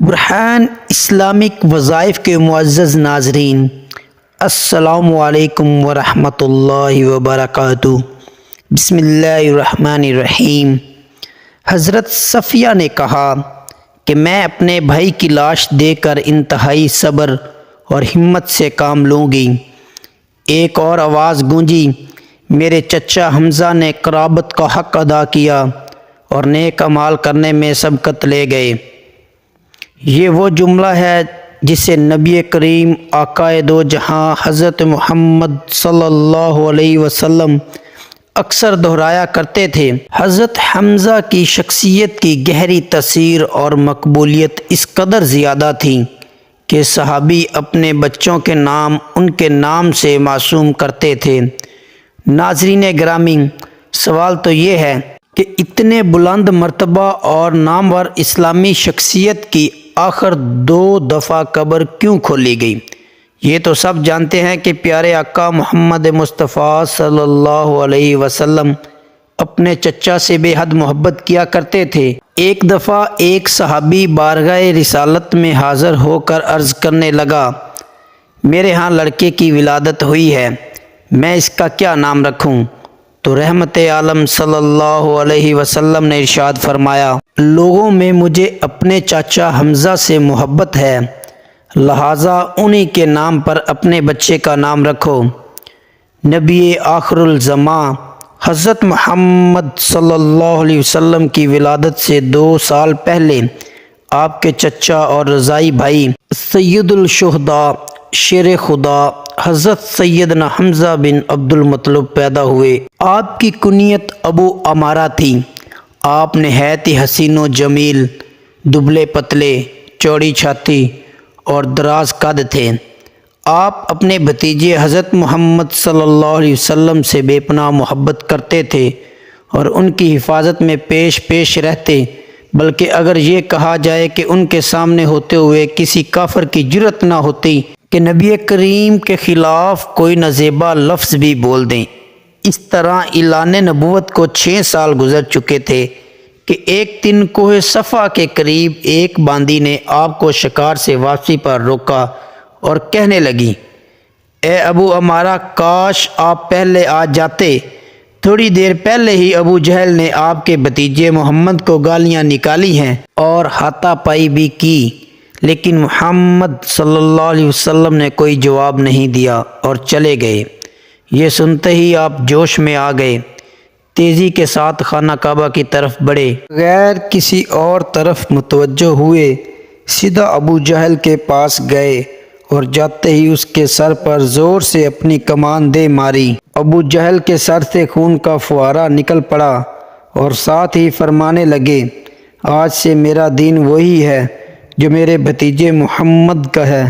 برہان Islamic وظائف کے معزز ناظرین، السلام علیکم ورحمۃ اللہ وبرکاتہ۔ بسم اللہ الرحمن الرحیم۔ حضرت صفیہ نے کہا کہ میں اپنے بھائی کی لاش دے کر انتہائی صبر اور ہمت سے کام لوں گی۔ ایک اور آواز گونجی، میرے چچا حمزہ نے قرابت کا حق ادا کیا اور نیک اعمال کرنے میں سبقت لے گئے۔ یہ وہ جملہ ہے جسے نبی کریم آقائے دو جہاں حضرت محمد صلی اللہ علیہ وسلم اکثر دہرایا کرتے تھے۔ حضرت حمزہ کی شخصیت کی گہری تاثیر اور مقبولیت اس قدر زیادہ تھی کہ صحابی اپنے بچوں کے نام ان کے نام سے معصوم کرتے تھے۔ ناظرین گرامی، سوال تو یہ ہے کہ اتنے بلند مرتبہ اور نامور اسلامی شخصیت کی آخر 2 دفعہ قبر کیوں کھولی گئی؟ یہ تو سب جانتے ہیں کہ پیارے آقا محمد مصطفیٰ صلی اللہ علیہ وسلم اپنے چچا سے بے حد محبت کیا کرتے تھے۔ ایک دفعہ ایک صحابی بارگاہ رسالت میں حاضر ہو کر عرض کرنے لگا، میرے ہاں لڑکے کی ولادت ہوئی ہے، میں اس کا کیا نام رکھوں؟ تو رحمت عالم صلی اللہ علیہ وسلم نے ارشاد فرمایا، لوگوں میں مجھے اپنے چاچا حمزہ سے محبت ہے، لہٰذا انہی کے نام پر اپنے بچے کا نام رکھو۔ نبی آخر الزماں حضرت محمد صلی اللہ علیہ وسلم کی ولادت سے 2 سال پہلے آپ کے چچا اور رضائی بھائی سید الشہداء شیر خدا حضرت سیدنا حمزہ بن عبد المطلب پیدا ہوئے۔ آپ کی کنیت ابو عمارہ تھی۔ آپ نہایت ہی حسین و جمیل، دبلے پتلے، چوڑی چھاتی اور دراز قد تھے۔ آپ اپنے بھتیجے حضرت محمد صلی اللہ علیہ وسلم سے بے پناہ محبت کرتے تھے اور ان کی حفاظت میں پیش رہتے، بلکہ اگر یہ کہا جائے کہ ان کے سامنے ہوتے ہوئے کسی کافر کی جرأت نہ ہوتی کہ نبی کریم کے خلاف کوئی نازیبا لفظ بھی بول دیں۔ اس طرح اعلان نبوت کو 6 سال گزر چکے تھے کہ ایک دن کوہ صفا کے قریب ایک باندی نے آپ کو شکار سے واپسی پر روکا اور کہنے لگی، اے ابو عمارہ، کاش آپ پہلے آ جاتے۔ تھوڑی دیر پہلے ہی ابو جہل نے آپ کے بھتیجے محمد کو گالیاں نکالی ہیں اور ہاتھا پائی بھی کی، لیکن محمد صلی اللہ علیہ وسلم نے کوئی جواب نہیں دیا اور چلے گئے۔ یہ سنتے ہی آپ جوش میں آ گئے، تیزی کے ساتھ خانہ کعبہ کی طرف بڑھے، غیر کسی اور طرف متوجہ ہوئے، سیدھا ابو جہل کے پاس گئے اور جاتے ہی اس کے سر پر زور سے اپنی کمان دے ماری۔ ابو جہل کے سر سے خون کا فوارہ نکل پڑا اور ساتھ ہی فرمانے لگے، آج سے میرا دین وہی ہے جو میرے بھتیجے محمد کا ہے،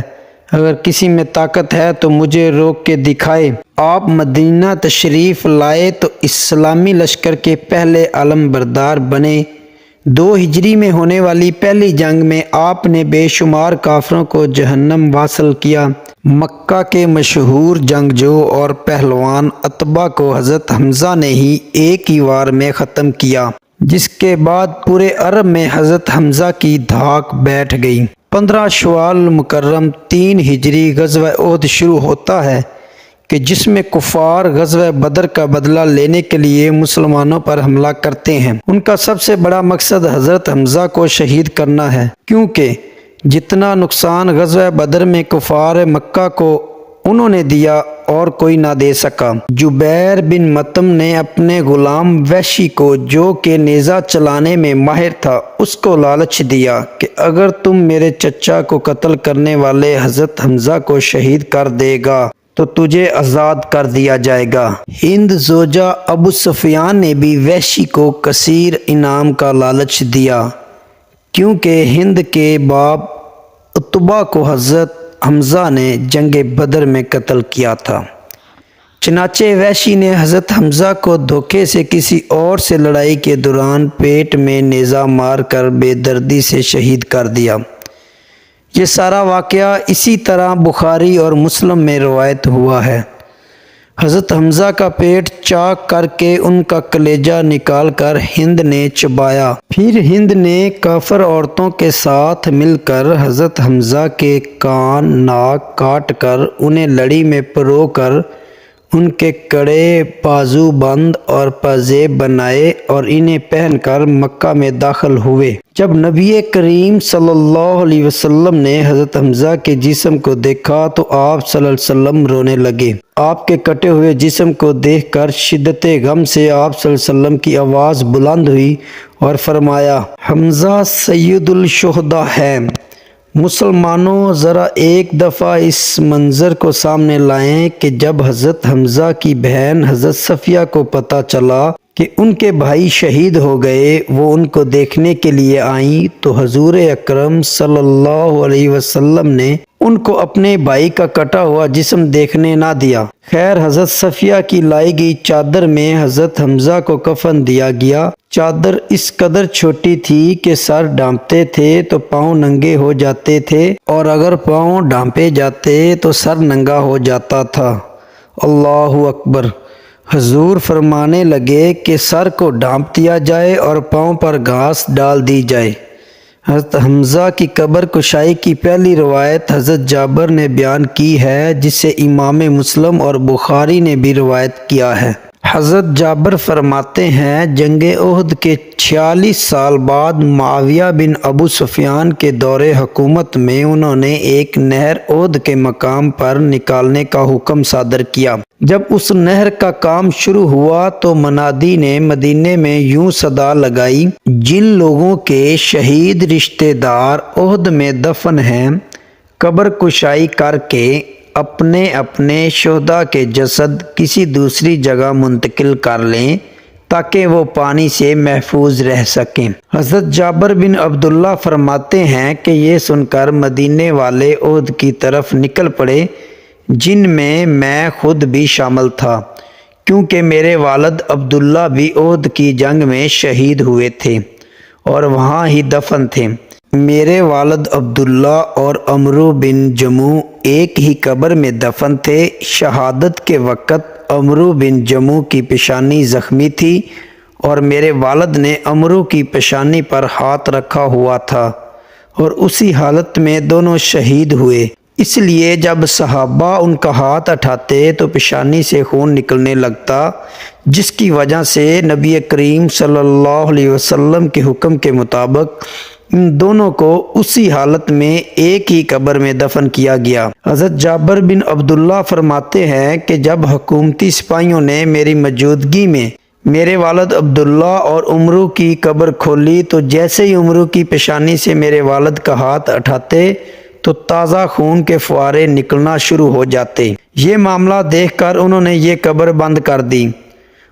اگر کسی میں طاقت ہے تو مجھے روک کے دکھائے۔ آپ مدینہ تشریف لائے تو اسلامی لشکر کے پہلے علم بردار بنے۔ 2 ہجری میں ہونے والی پہلی جنگ میں آپ نے بے شمار کافروں کو جہنم واصل کیا۔ مکہ کے مشہور جنگجو اور پہلوان عتبہ کو حضرت حمزہ نے ہی ایک ہی وار میں ختم کیا، جس کے بعد پورے عرب میں حضرت حمزہ کی دھاک بیٹھ گئی۔ 15 شوال مکرم 3 ہجری غزوہ احد شروع ہوتا ہے کہ جس میں کفار غزوہ بدر کا بدلہ لینے کے لیے مسلمانوں پر حملہ کرتے ہیں۔ ان کا سب سے بڑا مقصد حضرت حمزہ کو شہید کرنا ہے، کیونکہ جتنا نقصان غزوہ بدر میں کفار مکہ کو انہوں نے دیا اور کوئی نہ دے سکا۔ جبیر بن مطعم نے اپنے غلام وحشی کو، جو کہ نیزہ چلانے میں ماہر تھا، اس کو لالچ دیا کہ اگر تم میرے چچا کو قتل کرنے والے حضرت حمزہ کو شہید کر دے گا تو تجھے آزاد کر دیا جائے گا۔ ہند زوجہ ابو سفیان نے بھی وحشی کو کثیر انعام کا لالچ دیا، کیونکہ ہند کے باپ عتبہ کو حضرت حمزہ نے جنگ بدر میں قتل کیا تھا۔ چنانچہ وحشی نے حضرت حمزہ کو دھوکے سے کسی اور سے لڑائی کے دوران پیٹ میں نیزہ مار کر بے دردی سے شہید کر دیا۔ یہ سارا واقعہ اسی طرح بخاری اور مسلم میں روایت ہوا ہے۔ حضرت حمزہ کا پیٹ چاک کر کے ان کا کلیجہ نکال کر ہند نے چبایا۔ پھر ہند نے کافر عورتوں کے ساتھ مل کر حضرت حمزہ کے کان ناک کاٹ کر انہیں لڑی میں پرو کر ان کے کڑے بازو بند اور پازیب بنائے اور انہیں پہن کر مکہ میں داخل ہوئے۔ جب نبی کریم صلی اللہ علیہ وسلم نے حضرت حمزہ کے جسم کو دیکھا تو آپ صلی اللہ علیہ وسلم رونے لگے۔ آپ کے کٹے ہوئے جسم کو دیکھ کر شدت غم سے آپ صلی اللہ علیہ وسلم کی آواز بلند ہوئی اور فرمایا، حمزہ سید الشہداء ہے۔ مسلمانوں ذرا ایک دفعہ اس منظر کو سامنے لائیں کہ جب حضرت حمزہ کی بہن حضرت صفیہ کو پتہ چلا کہ ان کے بھائی شہید ہو گئے، وہ ان کو دیکھنے کے لیے آئیں تو حضور اکرم صلی اللہ علیہ وسلم نے ان کو اپنے بھائی کا کٹا ہوا جسم دیکھنے نہ دیا۔ خیر حضرت صفیہ کی لائی گئی چادر میں حضرت حمزہ کو کفن دیا گیا۔ چادر اس قدر چھوٹی تھی کہ سر ڈھانپتے تھے تو پاؤں ننگے ہو جاتے تھے اور اگر پاؤں ڈھانپے جاتے تو سر ننگا ہو جاتا تھا۔ اللہ اکبر۔ حضور فرمانے لگے کہ سر کو ڈھانپ دیا جائے اور پاؤں پر گھاس ڈال دی جائے۔ حضرت حمزہ کی قبر کشائی کی پہلی روایت حضرت جابر نے بیان کی ہے، جسے امام مسلم اور بخاری نے بھی روایت کیا ہے۔ حضرت جابر فرماتے ہیں، جنگ احد کے 46 سال بعد معاویہ بن ابو سفیان کے دور حکومت میں انہوں نے ایک نہر احد کے مقام پر نکالنے کا حکم صادر کیا۔ جب اس نہر کا کام شروع ہوا تو منادی نے مدینے میں یوں صدا لگائی، جن لوگوں کے شہید رشتہ دار احد میں دفن ہیں، قبر کشائی کر کے اپنے اپنے شہداء کے جسد کسی دوسری جگہ منتقل کر لیں تاکہ وہ پانی سے محفوظ رہ سکیں۔ حضرت جابر بن عبداللہ فرماتے ہیں کہ یہ سن کر مدینے والے احد کی طرف نکل پڑے، جن میں خود بھی شامل تھا، کیونکہ میرے والد عبداللہ بھی احد کی جنگ میں شہید ہوئے تھے اور وہاں ہی دفن تھے۔ میرے والد عبداللہ اور عمرو بن جموح ایک ہی قبر میں دفن تھے۔ شہادت کے وقت عمرو بن جموح کی پیشانی زخمی تھی اور میرے والد نے عمرو کی پیشانی پر ہاتھ رکھا ہوا تھا اور اسی حالت میں دونوں شہید ہوئے۔ اس لیے جب صحابہ ان کا ہاتھ اٹھاتے تو پیشانی سے خون نکلنے لگتا، جس کی وجہ سے نبی کریم صلی اللہ علیہ وسلم کے حکم کے مطابق ان دونوں کو اسی حالت میں ایک ہی قبر میں دفن کیا گیا۔ حضرت جابر بن عبداللہ فرماتے ہیں کہ جب حکومتی سپاہیوں نے میری موجودگی میں میرے والد عبداللہ اور عمرو کی قبر کھولی تو جیسے ہی عمرو کی پیشانی سے میرے والد کا ہاتھ اٹھاتے تو تازہ خون کے فوارے نکلنا شروع ہو جاتے۔ یہ معاملہ دیکھ کر انہوں نے یہ قبر بند کر دی۔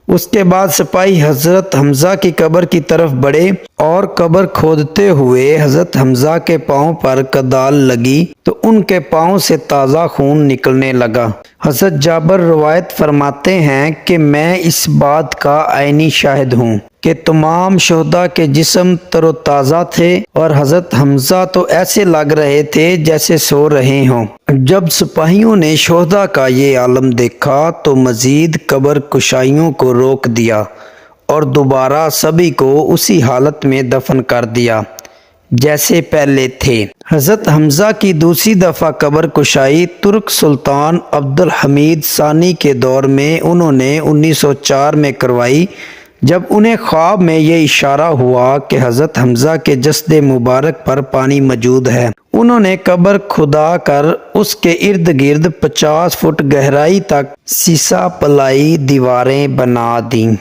اس کے بعد سپاہی حضرت حمزہ کی قبر کی طرف بڑھے اور قبر کھودتے ہوئے حضرت حمزہ کے پاؤں پر کدال لگی تو ان کے پاؤں سے تازہ خون نکلنے لگا۔ حضرت جابر روایت فرماتے ہیں کہ میں اس بات کا عینی شاہد ہوں کہ تمام شہداء کے جسم تر و تازہ تھے اور حضرت حمزہ تو ایسے لگ رہے تھے جیسے سو رہے ہوں۔ جب سپاہیوں نے شہداء کا یہ عالم دیکھا تو مزید قبر کشائیوں کو روک دیا اور دوبارہ سبھی کو اسی حالت میں دفن کر دیا جیسے پہلے تھے۔ حضرت حمزہ کی دوسری دفعہ قبر کشائی ترک سلطان عبد الحمید ثانی کے دور میں انہوں نے 1904 میں کروائی، جب انہیں خواب میں یہ اشارہ ہوا کہ حضرت حمزہ کے جسد مبارک پر پانی موجود ہے۔ انہوں نے قبر کھدا کر اس کے ارد گرد 50 فٹ گہرائی تک سیسا پلائی دیواریں بنا دیں۔